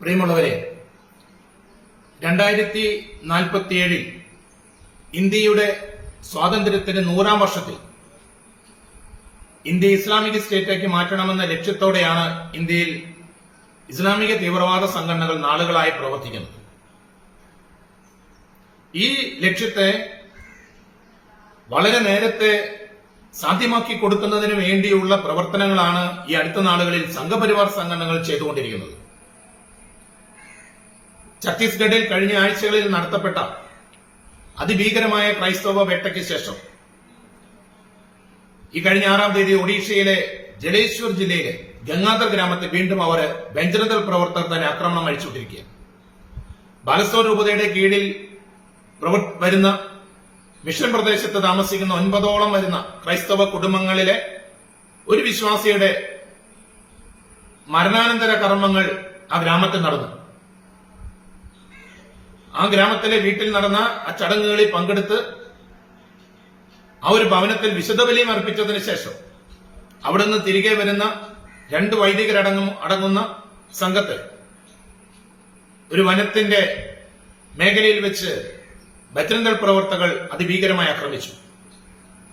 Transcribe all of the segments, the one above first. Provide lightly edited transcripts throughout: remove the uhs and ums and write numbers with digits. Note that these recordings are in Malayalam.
പ്രിയമുള്ളവരെ, 2047 ഇന്ത്യയുടെ സ്വാതന്ത്ര്യത്തിന്റെ 100-ാം വർഷത്തിൽ ഇന്ത്യ ഇസ്ലാമിക് സ്റ്റേറ്റാക്കി മാറ്റണമെന്ന ലക്ഷ്യത്തോടെയാണ് ഇന്ത്യയിൽ ഇസ്ലാമിക തീവ്രവാദ സംഘടനകൾ നാളുകളായി പ്രവർത്തിക്കുന്നത്. ഈ ലക്ഷ്യത്തെ വളരെ നേരത്തെ സാധ്യമാക്കി കൊടുക്കുന്നതിന് വേണ്ടിയുള്ള പ്രവർത്തനങ്ങളാണ് ഈ അടുത്ത നാളുകളിൽ സംഘപരിവാർ സംഘടനകൾ ചെയ്തുകൊണ്ടിരിക്കുന്നത്. ഛത്തീസ്ഗഡിൽ കഴിഞ്ഞ ആഴ്ചകളിൽ നടത്തപ്പെട്ട അതിഭീകരമായ ക്രൈസ്തവ വേട്ടയ്ക്ക് ശേഷം ഈ കഴിഞ്ഞ 6-ാം തീയതി ഒഡീഷയിലെ ജലേശ്വർ ജില്ലയിലെ ഗംഗാധർ ഗ്രാമത്തിൽ വീണ്ടും അവർ ബജ്രംദൾ പ്രവർത്തകർ തന്നെ ആക്രമണം അഴിച്ചുവിട്ടിരിക്കുക. ബാലസോർ രൂപതയുടെ കീഴിൽ വരുന്ന മിഷൻ പ്രദേശത്ത് താമസിക്കുന്ന 9ഓളം വരുന്ന ക്രൈസ്തവ കുടുംബങ്ങളിലെ ഒരു വിശ്വാസിയുടെ മരണാനന്തര കർമ്മങ്ങൾ ആ ഗ്രാമത്തിൽ നടന്നു. ആ ഗ്രാമത്തിലെ വീട്ടിൽ നടന്ന ആ ചടങ്ങുകളിൽ പങ്കെടുത്ത് ആ ഒരു ഭവനത്തിൽ വിശുദ്ധബലിയും അർപ്പിച്ചതിന് ശേഷം അവിടെ നിന്ന് തിരികെ വരുന്ന 2 വൈദികരടങ്ങുന്ന സംഘത്തെ ഒരു വനത്തിന്റെ മേഖലയിൽ വെച്ച് ബജ്രംദൾ പ്രവർത്തകർ അതിഭീകരമായി ആക്രമിച്ചു.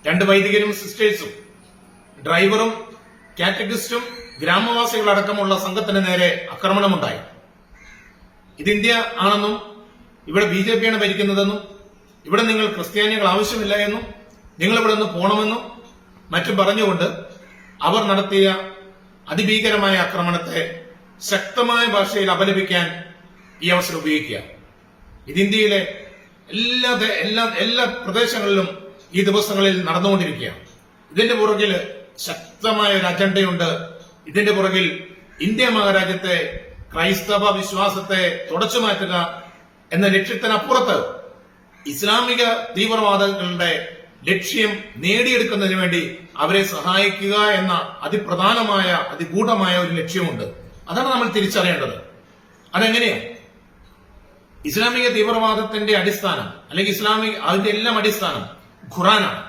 2 വൈദികരും സിസ്റ്റേഴ്സും ഡ്രൈവറും കാറ്റഗിസ്റ്റും ഗ്രാമവാസികളടക്കമുള്ള സംഘത്തിന് നേരെ ആക്രമണമുണ്ടായി. ഇത് ഇന്ത്യ ആണെന്നും ഇവിടെ BJP ആണ് ഭരിക്കുന്നതെന്നും ഇവിടെ നിങ്ങൾ ക്രിസ്ത്യാനികൾ ആവശ്യമില്ല എന്നും നിങ്ങൾ ഇവിടെ നിന്ന് പോണമെന്നും മറ്റും പറഞ്ഞുകൊണ്ട് അവർ നടത്തിയ അതിഭീകരമായ ആക്രമണത്തെ ശക്തമായ ഭാഷയിൽ അപലപിക്കാൻ ഈ അവസരം ഉപയോഗിക്കുക. ഇത് ഇന്ത്യയിലെ എല്ലാ പ്രദേശങ്ങളിലും ഈ ദിവസങ്ങളിൽ നടന്നുകൊണ്ടിരിക്കുകയാണ്. ഇതിന്റെ പുറകിൽ ശക്തമായ ഒരു അജണ്ടയുണ്ട്. ഇതിന്റെ പുറകിൽ ഇന്ത്യ മഹാരാജ്യത്തെ ക്രൈസ്തവ വിശ്വാസത്തെ തുടച്ചു മാറ്റുക എന്ന ലക്ഷ്യത്തിനപ്പുറത്ത് ഇസ്ലാമിക തീവ്രവാദികളുടെ ലക്ഷ്യം നേടിയെടുക്കുന്നതിന് വേണ്ടി അവരെ സഹായിക്കുക എന്ന അതിപ്രധാനമായ അതിഗൂഢമായ ഒരു ലക്ഷ്യമുണ്ട്. അതാണ് നമ്മൾ തിരിച്ചറിയേണ്ടത്. അതെങ്ങനെയാണ്? ഇസ്ലാമിക തീവ്രവാദത്തിന്റെ അടിസ്ഥാനം അല്ലെങ്കിൽ അതിന്റെ എല്ലാം അടിസ്ഥാനം ഖുറാനാണ്.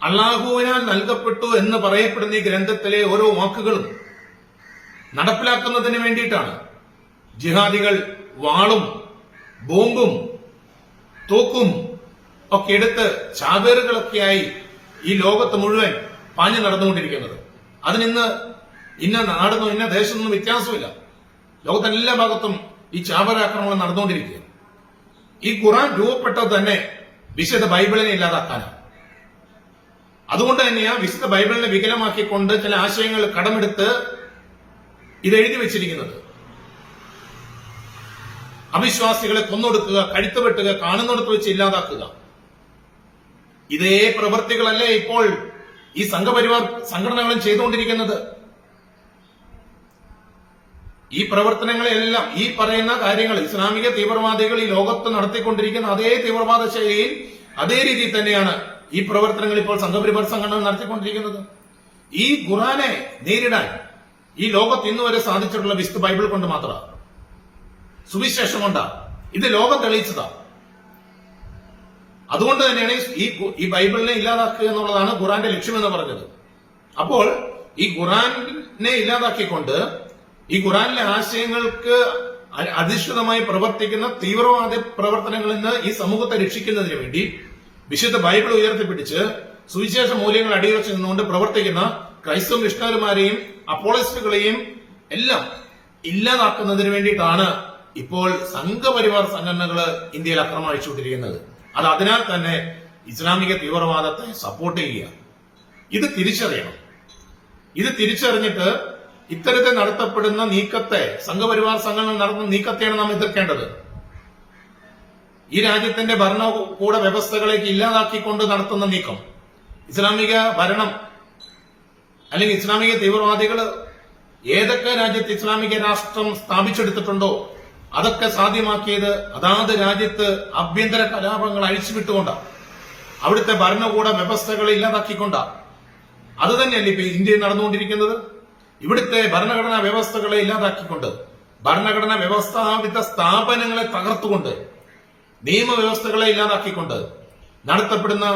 അള്ളാഹുവിനാൽ നൽകപ്പെട്ടു എന്ന് പറയപ്പെടുന്ന ഈ ഗ്രന്ഥത്തിലെ ഓരോ വാക്കുകളും നടപ്പിലാക്കുന്നതിന് വേണ്ടിയിട്ടാണ് ജിഹാദികൾ വാളും ബോംബും തോക്കും ഒക്കെ എടുത്ത് ചാവേറുകളൊക്കെയായി ഈ ലോകത്ത് മുഴുവൻ പാഞ്ഞു നടന്നുകൊണ്ടിരിക്കുന്നത്. അതിനിന്ന് ഇന്ന നാടെന്നോ ഇന്ന ദേശത്തൊന്നും വ്യത്യാസമില്ല. ലോകത്തെല്ലാ ഭാഗത്തും ഈ ചാവേറാക്രമണം നടന്നുകൊണ്ടിരിക്കുക. ഈ ഖുറാൻ രൂപപ്പെട്ടത് തന്നെ വിശുദ്ധ ബൈബിളിനെ ഇല്ലാതാക്കാനാണ്. അതുകൊണ്ട് തന്നെയാണ് വിശുദ്ധ ബൈബിളിനെ വികലമാക്കിക്കൊണ്ട് ചില ആശയങ്ങൾ കടമെടുത്ത് ഇത് എഴുതി വെച്ചിരിക്കുന്നത്. അവിശ്വാസികളെ കൊന്നൊടുക്കുക, കഴുത്തുവെട്ടുക, കാണുന്നിടത്ത് വെച്ച് ഇല്ലാതാക്കുക. ഇതേ പ്രവൃത്തികളല്ലേ ഇപ്പോൾ ഈ സംഘപരിവാർ സംഘടനകളും ചെയ്തുകൊണ്ടിരിക്കുന്നത്. ഈ പ്രവർത്തനങ്ങളെല്ലാം ഈ പറയുന്ന കാര്യങ്ങൾ ഇസ്ലാമിക തീവ്രവാദികൾ ഈ ലോകത്ത് നടത്തിക്കൊണ്ടിരിക്കുന്ന അതേ തീവ്രവാദ ശൈലിയിൽ അതേ രീതിയിൽ തന്നെയാണ് ഈ പ്രവർത്തനങ്ങൾ ഇപ്പോൾ സംഘപരിവാർ സംഘടന നടത്തിക്കൊണ്ടിരിക്കുന്നത്. ഈ ഖുറാനെ നേരിടാൻ ഈ ലോകത്ത് ഇന്നുവരെ സാധിച്ചിട്ടുള്ള വിശുദ്ധ ബൈബിൾ കൊണ്ട് മാത്രമാണ്, സുവിശേഷം കൊണ്ടാണ്. ഇത് ലോകം തെളിയിച്ചതാ. അതുകൊണ്ട് തന്നെയാണ് ഈ ബൈബിളിനെ ഇല്ലാതാക്കുക എന്നുള്ളതാണ് ഖുറാന്റെ ലക്ഷ്യമെന്ന് പറഞ്ഞത്. അപ്പോൾ ഈ ഖുറാനെ ഇല്ലാതാക്കിക്കൊണ്ട് ഈ ഖുറാനിലെ ആശയങ്ങൾക്ക് അധിഷ്ഠിതമായി പ്രവർത്തിക്കുന്ന തീവ്രവാദ പ്രവർത്തനങ്ങളിൽ നിന്ന് ഈ സമൂഹത്തെ രക്ഷിക്കുന്നതിന് വേണ്ടി വിശുദ്ധ ബൈബിൾ ഉയർത്തിപ്പിടിച്ച് സുവിശേഷ മൂല്യങ്ങൾ അടിയുറച്ചു നിന്നുകൊണ്ട് പ്രവർത്തിക്കുന്ന ക്രൈസ്തവ മിഷണറിമാരെയും അപ്പോളജിസ്റ്റുകളെയും എല്ലാം ഇല്ലാതാക്കുന്നതിന് വേണ്ടിയിട്ടാണ് ഇപ്പോൾ സംഘപരിവാർ സംഘടനകൾ ഇന്ത്യയിൽ ആക്രമണം അഴിച്ചുകൊണ്ടിരിക്കുന്നത്. അത് അതിനാൽ തന്നെ ഇസ്ലാമിക തീവ്രവാദത്തെ സപ്പോർട്ട് ചെയ്യുക. ഇത് തിരിച്ചറിയണം. ഇത് തിരിച്ചറിഞ്ഞിട്ട് ഇത്തരത്തിൽ നടത്തപ്പെടുന്ന നീക്കത്തെ, സംഘപരിവാർ സംഘടന നടത്തുന്ന നീക്കത്തെയാണ് നാം എതിർക്കേണ്ടത്. ഈ രാജ്യത്തിന്റെ ഭരണകൂട വ്യവസ്ഥകളേക്ക് ഇല്ലാതാക്കിക്കൊണ്ട് നടത്തുന്ന നീക്കം, ഇസ്ലാമിക ഭരണം അല്ലെങ്കിൽ ഇസ്ലാമിക തീവ്രവാദികൾ ഏതൊക്കെ രാജ്യത്ത് ഇസ്ലാമിക രാഷ്ട്രം സ്ഥാപിച്ചെടുത്തിട്ടുണ്ടോ അതൊക്കെ സാധ്യമാക്കിയത് അതാത് രാജ്യത്ത് ആഭ്യന്തര കലാപങ്ങൾ അഴിച്ചുവിട്ടുകൊണ്ടാണ്, അവിടുത്തെ ഭരണകൂട വ്യവസ്ഥകളെ ഇല്ലാതാക്കിക്കൊണ്ടാണ്. അത് തന്നെയല്ലേ ഇപ്പൊ ഇന്ത്യയിൽ നടന്നുകൊണ്ടിരിക്കുന്നത്. ഇവിടുത്തെ ഭരണഘടനാ വ്യവസ്ഥകളെ ഇല്ലാതാക്കിക്കൊണ്ട്, ഭരണഘടനാ വ്യവസ്ഥാപിത സ്ഥാപനങ്ങളെ തകർത്തുകൊണ്ട്, നിയമവ്യവസ്ഥകളെ ഇല്ലാതാക്കിക്കൊണ്ട് നടത്തപ്പെടുന്ന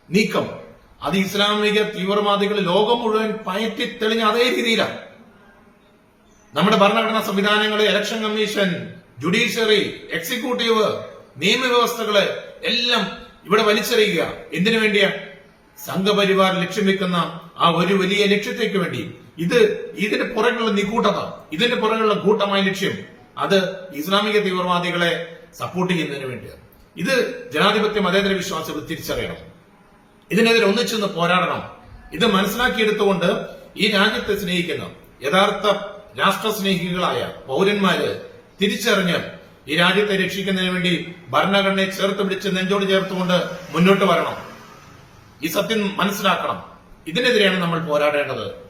നീക്കം അത് ഇസ്ലാമിക തീവ്രവാദികൾ ലോകം മുഴുവൻ പയറ്റി തെളിഞ്ഞ അതേ രീതിയിലാണ്. നമ്മുടെ ഭരണഘടനാ സംവിധാനങ്ങള്, ഇലക്ഷൻ കമ്മീഷൻ, ജുഡീഷ്യറി, എക്സിക്യൂട്ടീവ്, നിയമവ്യവസ്ഥകള് എല്ലാം ഇവിടെ വലിച്ചെറിയുക. എന്തിനു വേണ്ടിയാ? സംഘപരിവാർ ലക്ഷ്യം വെക്കുന്ന ആ ഒരു വലിയ ലക്ഷ്യത്തേക്ക് വേണ്ടി. ഇതിന്റെ പുറകുള്ള നിഗൂഢത, ഇതിന്റെ പുറകുള്ള കൂട്ടമായ ലക്ഷ്യം, അത് ഇസ്ലാമിക തീവ്രവാദികളെ സപ്പോർട്ട് ചെയ്യുന്നതിന് വേണ്ടിയാണ്. ഇത് ജനാധിപത്യ മതേതര വിശ്വാസികൾ തിരിച്ചറിയണം. ഇതിനെതിരെ ഒന്നിച്ചെന്ന് പോരാടണം. ഇത് മനസ്സിലാക്കിയെടുത്തുകൊണ്ട് ഈ രാജ്യത്തെ സ്നേഹിക്കുന്ന യഥാർത്ഥ രാഷ്ട്രസ്നേഹികളായ പൗരന്മാര് തിരിച്ചറിഞ്ഞ് ഈ രാജ്യത്തെ രക്ഷിക്കുന്നതിന് വേണ്ടി ഭരണഘടനയെ ചേർത്ത് പിടിച്ച് നെഞ്ചോട് ചേർത്തുകൊണ്ട് മുന്നോട്ട് വരണം. ഈ സത്യം മനസ്സിലാക്കണം. ഇതിനെതിരെയാണ് നമ്മൾ പോരാടേണ്ടത്.